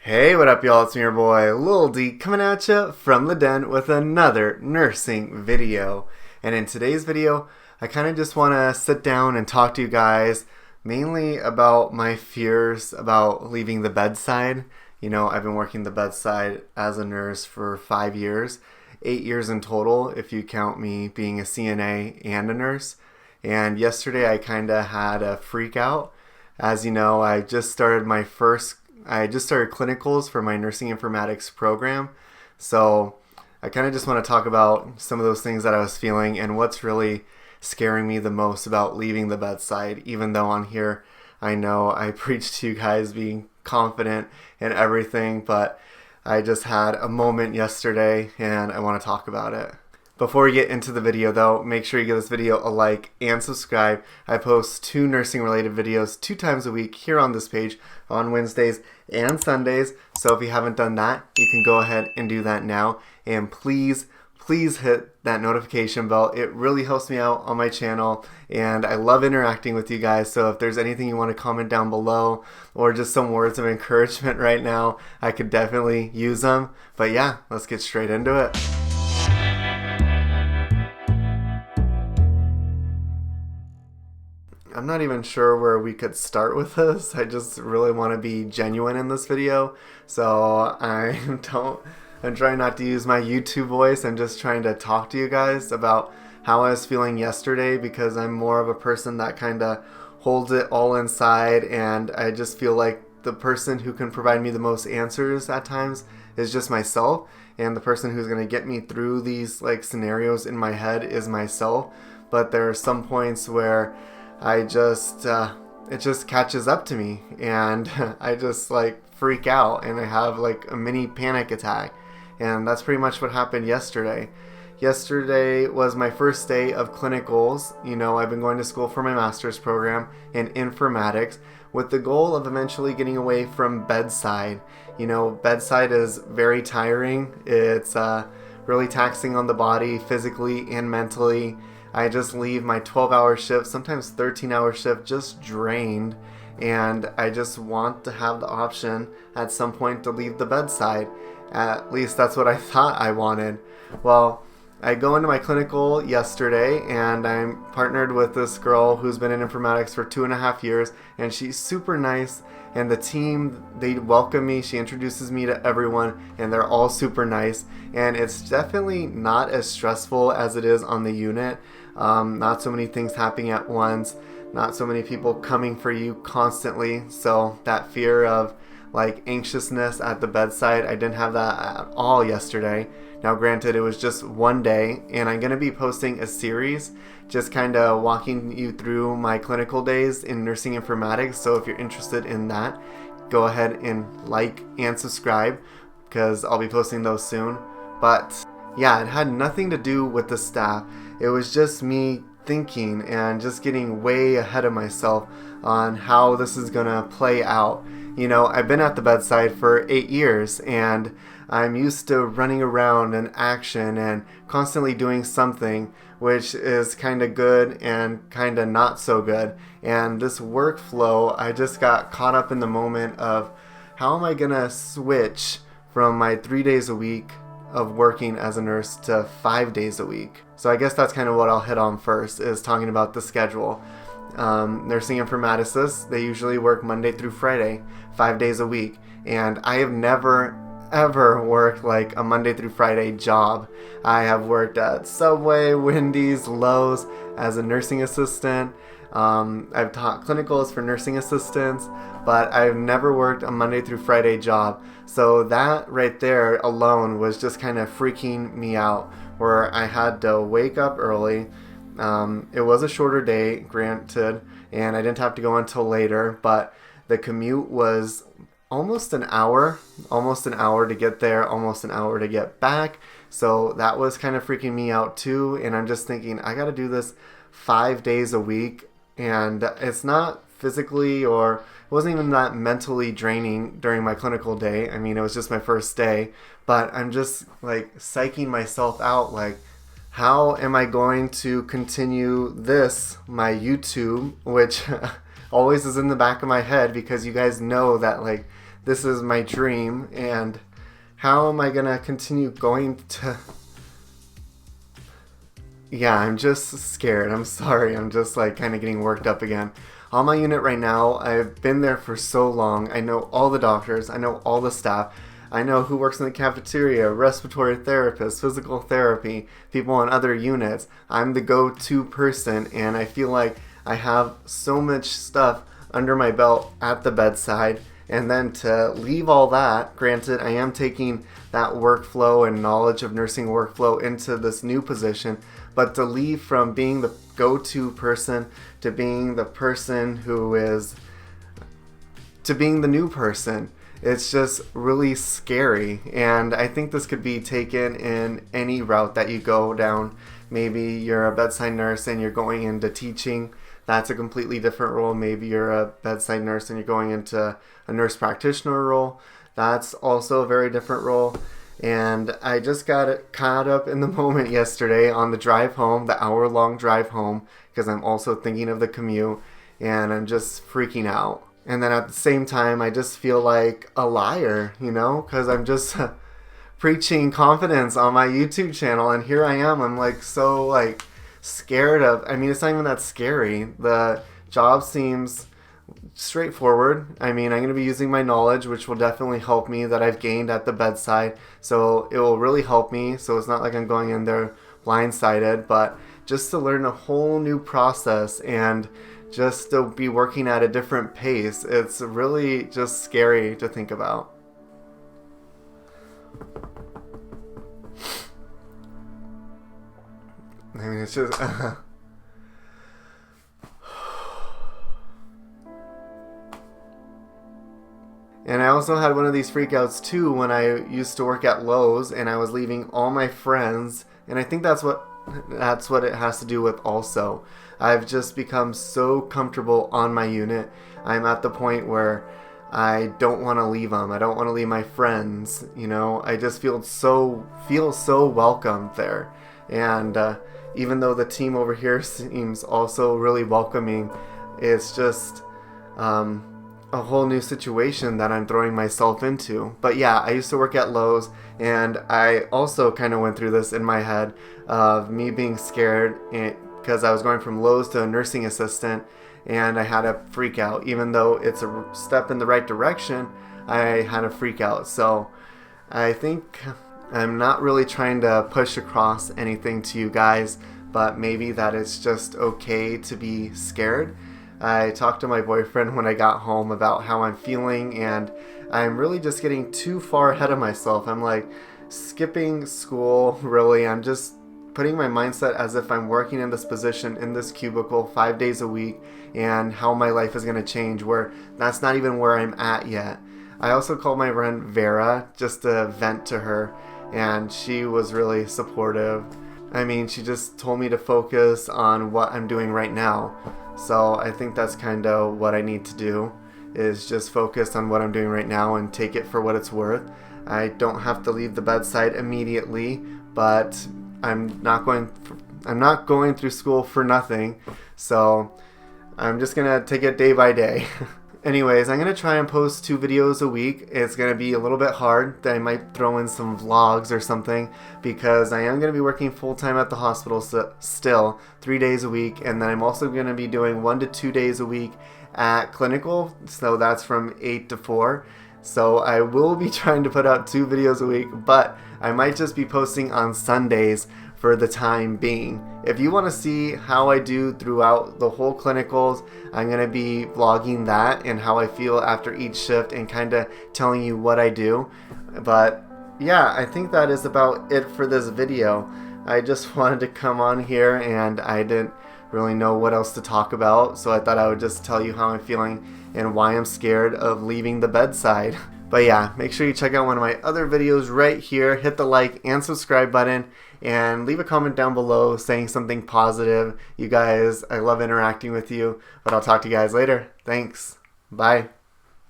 Hey, what up, y'all? It's me, your boy, Lil D, coming at you from the den with another nursing video. And in today's video, I kind of just want to sit down and talk to you guys mainly about my fears about leaving the bedside. You know, I've been working the bedside as a nurse for 5 years, 8 years in total, if you count me being a CNA and a nurse. And yesterday, I kind of had a freak out. As you know, I just started clinicals for my nursing informatics program. So I kind of just want to talk about some of those things that I was feeling and what's really scaring me the most about leaving the bedside, even though on here I know I preach to you guys being confident in everything, but I just had a moment yesterday and I want to talk about it. Before we get into the video though, make sure you give this video a like and subscribe. I post 2 nursing related videos 2 times a week here on this page on Wednesdays and Sundays. So if you haven't done that, you can go ahead and do that now. And please hit that notification bell. It really helps me out on my channel and I love interacting with you guys. So if there's anything you want to comment down below or just some words of encouragement right now, I could definitely use them. But yeah, let's get straight into it. I'm not even sure where we could start with this. I just really want to be genuine in this video. So I'm trying not to use my YouTube voice. I'm just trying to talk to you guys about how I was feeling yesterday because I'm more of a person that kind of holds it all inside, and I just feel like the person who can provide me the most answers at times is just myself, and the person who's going to get me through these scenarios in my head is myself. But there are some points where it just catches up to me and I just freak out and I have a mini panic attack, and that's pretty much what happened yesterday. Yesterday was my first day of clinicals. You know, I've been going to school for my master's program in informatics with the goal of eventually getting away from bedside. You know, bedside is very tiring. It's really taxing on the body physically and mentally. I just leave my 12-hour shift, sometimes 13-hour shift, just drained, and I just want to have the option at some point to leave the bedside. At least that's what I thought I wanted. Well, I go into my clinical yesterday and I'm partnered with this girl who's been in informatics for 2.5 years, and she's super nice, and the team, they welcome me. She introduces me to everyone and they're all super nice, and it's definitely not as stressful as it is on the unit. Not so many things happening at once, not so many people coming for you constantly, so that fear of anxiousness at the bedside, I didn't have that at all yesterday. Now granted, it was just one day, and I'm going to be posting a series just kind of walking you through my clinical days in nursing informatics. So if you're interested in that, go ahead and like and subscribe because I'll be posting those soon. But yeah, it had nothing to do with the staff. It was just me thinking and just getting way ahead of myself on how this is going to play out. You know, I've been at the bedside for 8 years and I'm used to running around in action and constantly doing something, which is kind of good and kind of not so good. And this workflow, I just got caught up in the moment of how am I going to switch from my 3 days a week of working as a nurse to 5 days a week. So I guess that's kind of what I'll hit on first, is talking about the schedule. Nursing informaticists, they usually work Monday through Friday, 5 days a week. And I have never ever worked a Monday through Friday job. I have worked at Subway, Wendy's, Lowe's as a nursing assistant. I've taught clinicals for nursing assistants, but I've never worked a Monday through Friday job. So that right there alone was just kind of freaking me out, where I had to wake up early. It was a shorter day, granted, and I didn't have to go until later, but the commute was almost an hour to get there, almost an hour to get back. So that was kind of freaking me out too. And I'm just thinking, I got to do this 5 days a week. And it's not physically, or it wasn't even that mentally draining during my clinical day. I mean, it was just my first day, but I'm just psyching myself out. How am I going to continue this, my YouTube, which always is in the back of my head, because you guys know that this is my dream, and how am I gonna continue going to... Yeah, I'm just scared. I'm sorry. I'm just like kind of getting worked up again. On my unit right now, I've been there for so long. I know all the doctors. I know all the staff. I know who works in the cafeteria, respiratory therapists, physical therapy, people on other units. I'm the go-to person, and I feel like I have so much stuff under my belt at the bedside. And then to leave all that, granted, I am taking that workflow and knowledge of nursing workflow into this new position, but to leave from being the go-to person to being the person who is, to being the new person, it's just really scary. And I think this could be taken in any route that you go down. Maybe you're a bedside nurse and you're going into teaching. That's a completely different role. Maybe you're a bedside nurse and you're going into a nurse practitioner role. That's also a very different role. And I just got caught up in the moment yesterday on the drive home, the hour-long drive home, because I'm also thinking of the commute, and I'm just freaking out. And then at the same time, I just feel like a liar, you know, because I'm just preaching confidence on my YouTube channel, and here I am. I'm like so like scared of, I mean, it's not even that scary. The job seems straightforward. I mean, I'm going to be using my knowledge, which will definitely help me, that I've gained at the bedside. So it will really help me. So it's not like I'm going in there blindsided, but just to learn a whole new process and just to be working at a different pace. It's really just scary to think about. I mean, it's just... And I also had one of these freakouts too when I used to work at Lowe's and I was leaving all my friends, and I think that's what it has to do with also. I've just become so comfortable on my unit. I'm at the point where I don't want to leave them. I don't want to leave my friends, you know. I just feel so welcomed there. And even though the team over here seems also really welcoming, it's just a whole new situation that I'm throwing myself into. But yeah, I used to work at Lowe's, and I also kind of went through this in my head of me being scared because I was going from Lowe's to a nursing assistant, and I had a freak out. Even though it's a step in the right direction, I had a freak out. So I think I'm not really trying to push across anything to you guys, but maybe that it's just okay to be scared. I talked to my boyfriend when I got home about how I'm feeling, and I'm really just getting too far ahead of myself. I'm like skipping school, really. I'm just putting my mindset as if I'm working in this position, in this cubicle 5 days a week, and how my life is going to change, where that's not even where I'm at yet. I also called my friend Vera just to vent to her, and she was really supportive. I mean, she just told me to focus on what I'm doing right now. So I think that's kind of what I need to do, is just focus on what I'm doing right now and take it for what it's worth. I don't have to leave the bedside immediately, but I'm not going through school for nothing. So I'm just going to take it day by day. Anyways, I'm going to try and post 2 videos a week. It's going to be a little bit hard. I might throw in some vlogs or something because I am going to be working full-time at the hospital still 3 days a week. And then I'm also going to be doing 1 to 2 days a week at clinical. So that's from 8 to 4. So I will be trying to put out 2 videos a week, but I might just be posting on Sundays for the time being. If you want to see how I do throughout the whole clinicals, I'm going to be vlogging that and how I feel after each shift and kind of telling you what I do. But yeah, I think that is about it for this video. I just wanted to come on here and I didn't really know what else to talk about, so I thought I would just tell you how I'm feeling and why I'm scared of leaving the bedside. But yeah, make sure you check out one of my other videos right here. Hit the like and subscribe button and leave a comment down below saying something positive. You guys, I love interacting with you, but I'll talk to you guys later. Thanks. Bye.